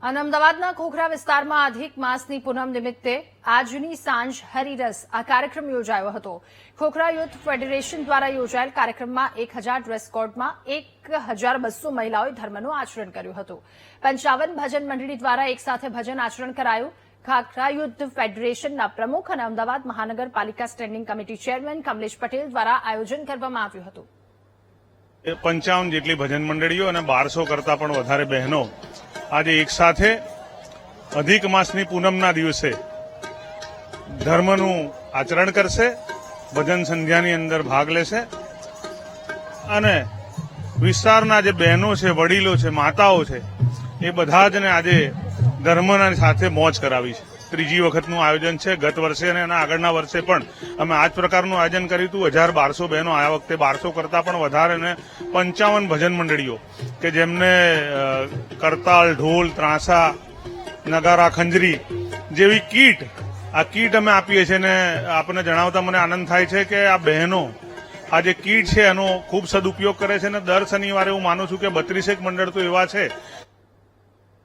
અને અમદાવાદના ખોખરા વિસ્તારમાં અધિક માસની પૂનમ નિમિત્તે આજની સાંજ હરિરસ આ કાર્યક્રમ યોજાયો હતો. ખોખરા યુથ ફેડરેશન દ્વારા યોજાયેલ કાર્યક્રમમાં 1000 ડ્રેસ કોડમાં 1200 મહિલાઓએ ધર્મનું આચરણ કર્યું હતું. 55 ભજન મંડળી દ્વારા એકસાથે ભજન આચરણ કરાયું. ખોખરા યુથ ફેડરેશનના પ્રમુખ અને અમદાવાદ મહાનગરપાલિકા standing committee chairman Kamlesh Patel દ્વારા આયોજન કરવામાં આવ્યું હતું. 55 જેટલી ભજન મંડળીઓ અને 1200 કરતા પણ વધારે બહેનો આજે એક સાથે અધિક માસની પૂનમના દિવસે ધર્મનું આચરણ કરશે, ભજન સંધ્યાની અંદર ભાગ લેશે અને વિસ્તારના જે બહેનો છે, વડીલો છે, માતાઓ છે, એ બધા જને આજે ધર્મના સાથે મોજ કરાવી છે. ત્રીજી વખતનું આયોજન છે. ગત વર્ષે અને એના આગળના વર્ષે પણ અમે આ જ પ્રકારનું આયોજન કર્યું હતું. 1200 બહેનો આ વખતે 1200 કરતા પણ વધારે અને 55 ભજન મંડળીઓ કે જેમને કરતાલ, ઢોલ, ત્રાંસા, નગારા, ખંજરી જેવી કીટ અમે આપીએ છીએ અને આપને જણાવતા મને આનંદ થાય છે કે આ બહેનો આ જે કીટ છે એનો ખૂબ સદુપયોગ કરે છે અને દર શનિવારે હું માનું છું કે 32 મંડળ તો એવા છે